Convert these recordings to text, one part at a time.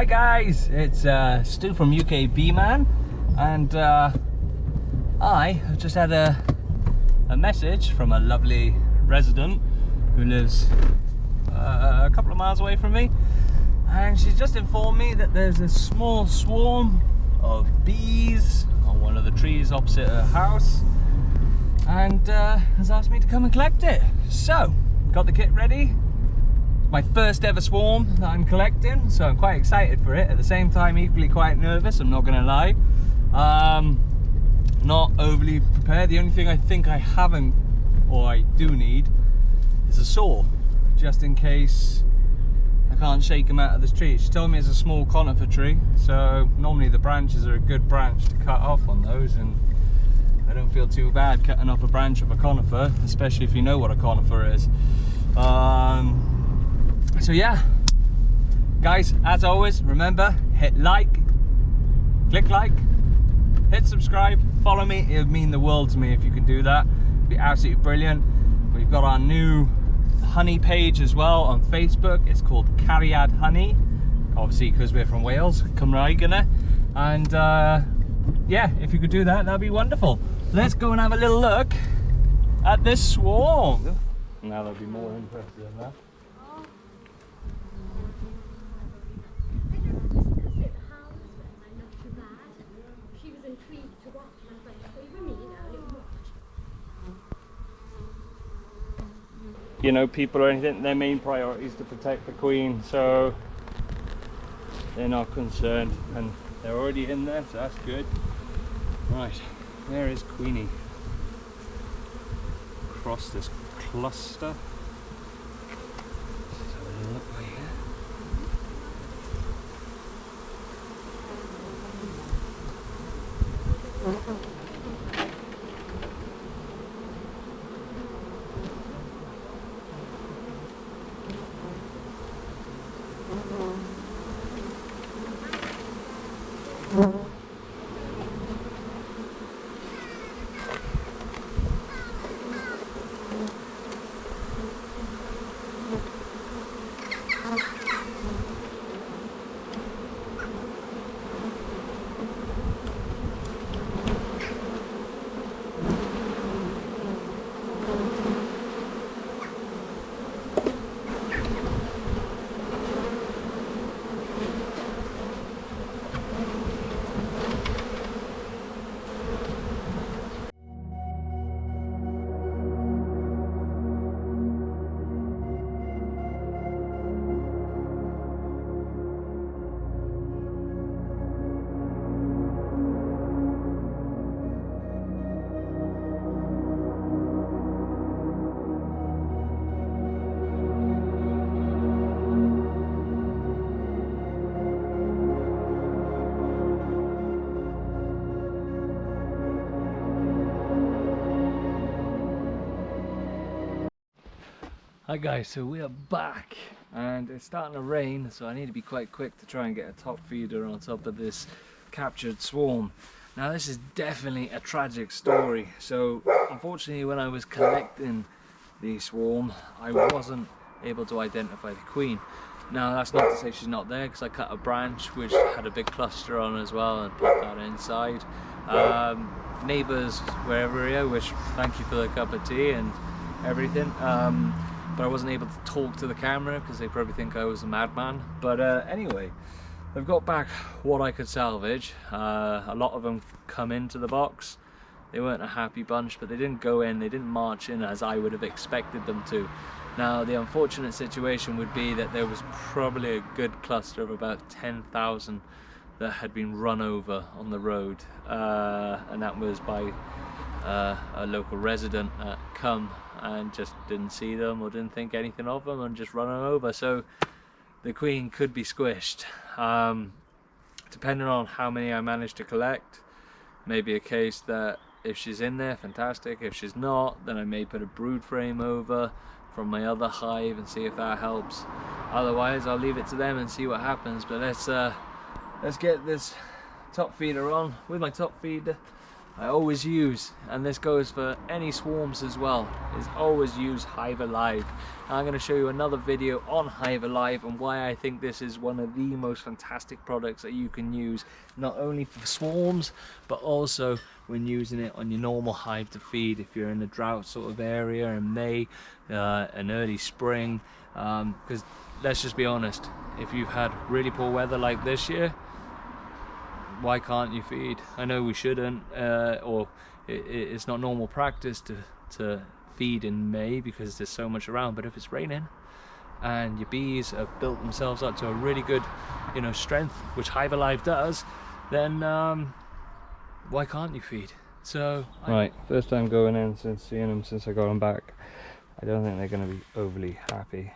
Hi guys, it's Stu from UK Bee Man, and I have just had a message from a lovely resident who lives a couple of miles away from me, and she's just informed me that there's a small swarm of bees on one of the trees opposite her house, and has asked me to come and collect it. So, got the kit ready. My first ever swarm that I'm collecting, so I'm quite excited for it. At the same time, equally quite nervous, I'm not gonna lie. Not overly prepared. The only thing I think I haven't, or I do need, is a saw, just in case I can't shake them out of this tree. She told me it's a small conifer tree, so normally the branches are a good branch to cut off on those, and I don't feel too bad cutting off a branch of a conifer, especially if you know what a conifer is. So yeah, guys, as always, remember, hit like, click like, hit subscribe, follow me. It would mean the world to me if you can do that. It'd be absolutely brilliant. We've got our new honey page as well on Facebook. It's called Cariad Honey, obviously because we're from Wales, Cymraeg yna. And yeah, if you could do that, that'd be wonderful. Let's go and have a little look at this swarm. Now they'll be more interested in that. You know, people or anything, their main priority is to protect the queen, so they're not concerned, and they're already in there, so that's good. Right, there is Queenie across this cluster. Let's have a little look right here. Hi guys, so we are back and it's starting to rain, so I need to be quite quick to try and get a top feeder on top of this captured swarm. Now this is definitely a tragic story. So unfortunately, when I was collecting the swarm, I wasn't able to identify the queen. Now that's not to say she's not there, because I cut a branch which had a big cluster on as well and put that inside. Neighbours wherever we are, which thank you for the cup of tea and everything. But I wasn't able to talk to the camera because they probably think I was a madman. But anyway, I've got back what I could salvage. A lot of them come into the box. They weren't a happy bunch, but they didn't go in, they didn't march in as I would have expected them to. Now the unfortunate situation would be that there was probably a good cluster of about 10,000 that had been run over on the road, and that was by a local resident that come and just didn't see them or didn't think anything of them and just run them over. So the queen could be squished. Depending on how many I manage to collect, maybe a case that if she's in there, fantastic. If she's not, then I may put a brood frame over from my other hive and see if that helps. Otherwise I'll leave it to them and see what happens. But let's get this top feeder on. With my top feeder, I always use, and this goes for any swarms as well, is always use Hive Alive. And I'm going to show you another video on Hive Alive and why I think this is one of the most fantastic products that you can use, not only for swarms but also when using it on your normal hive to feed if you're in a drought sort of area in May and early spring, because let's just be honest, if you've had really poor weather like this year, why can't you feed? I know we shouldn't, or it's not normal practice to feed in May because there's so much around, but if it's raining and your bees have built themselves up to a really good, you know, strength, which Hive Alive does, then why can't you feed? So right, first time going in since seeing them since I got them back. I don't think they're going to be overly happy,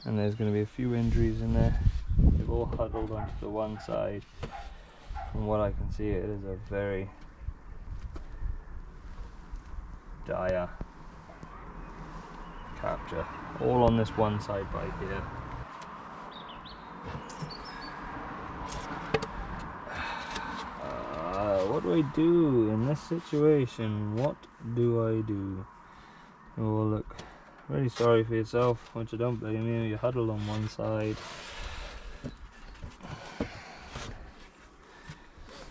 and there's going to be a few injuries in there. They've all huddled onto the one side. From what I can see, it is a very dire capture. All on this one side by here. What do I do in this situation? What do I do? Oh look, really sorry for yourself, which I don't blame you. You huddled on one side.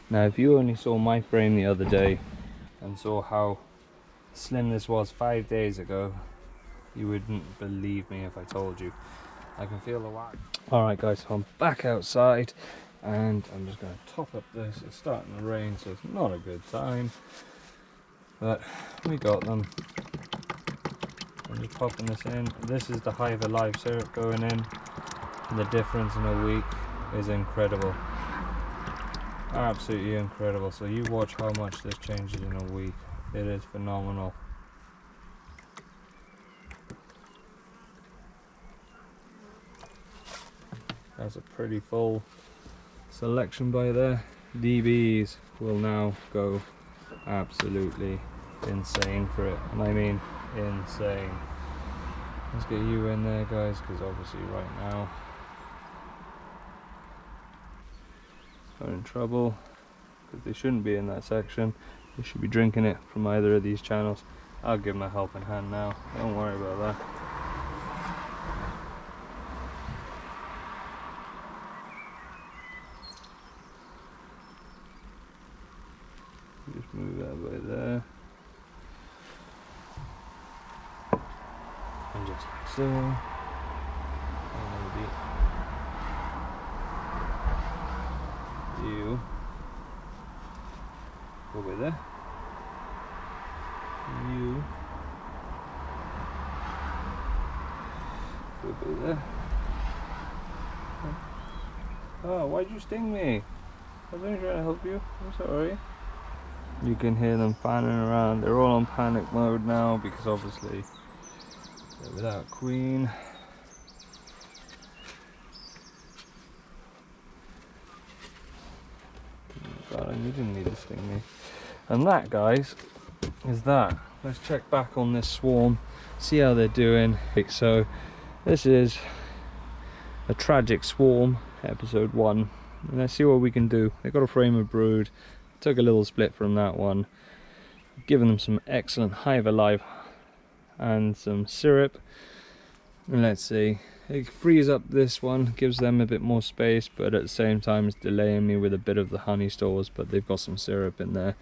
Now if you only saw my frame the other day and saw how slim this was 5 days ago, you wouldn't believe me if I told you. I can feel the wax. Alright guys, so I'm back outside and I'm just going to top up this. It's starting to rain, so it's not a good time, but we got them. I'm just popping this in. This is the Hive Alive syrup going in, and the difference in a week is incredible. Absolutely incredible. So you watch how much this changes in a week. It is phenomenal. That's a pretty full selection by there. DBs will now go absolutely insane for it, and I mean insane. Let's get you in there guys, because obviously right now are in trouble, because they shouldn't be in that section. They should be drinking it from either of these channels. I'll give them a helping hand now, don't worry about that. Just move that by there, and just like so, and maybe you go by there, you go by there. Oh, why'd you sting me? I was only trying to help you, I'm sorry. You can hear them fanning around. They're all on panic mode now because obviously they're without queen. God, you didn't need to sting me. And that, guys, is that. Let's check back on this swarm, see how they're doing. So this is a tragic swarm, episode 1. And let's see what we can do. They've got a frame of brood. Took a little split from that one. Given them some excellent Hive Alive and some syrup. And let's see. It frees up this one, gives them a bit more space, but at the same time it's delaying me with a bit of the honey stores, but they've got some syrup in there.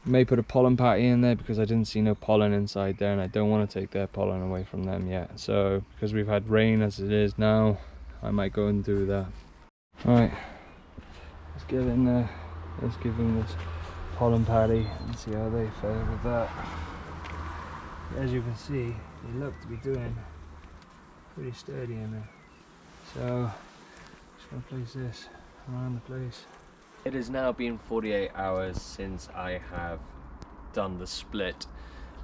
May put a pollen patty in there because I didn't see no pollen inside there, and I don't want to take their pollen away from them yet. So because we've had rain as it is now, I might go and do that. Alright, let's get in there. Let's give them this pollen patty and see how they fare with that. As you can see, they look to be doing pretty sturdy in there. So, just going to place this around the place. It has now been 48 hours since I have done the split.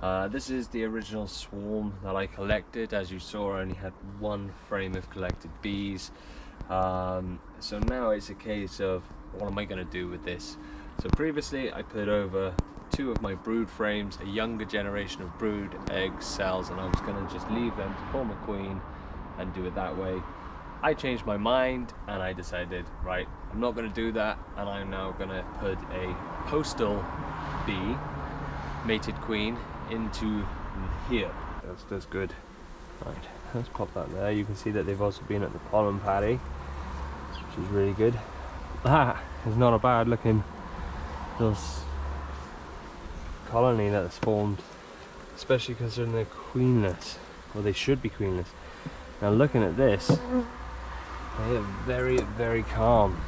This is the original swarm that I collected. As you saw, I only had one frame of collected bees. So now it's a case of, what am I going to do with this? So previously I put over 2 of my brood frames, a younger generation of brood egg cells, and I was going to just leave them to form a queen and do it that way. I changed my mind and I decided, right, I'm not going to do that, and I'm now going to put a postal bee, mated queen, into here. That's good. Right, let's pop that there. You can see that they've also been at the pollen paddy, which is really good. That is not a bad looking little colony that's formed, especially considering they're queenless, or they should be queenless. Now looking at this, they are very, very calm.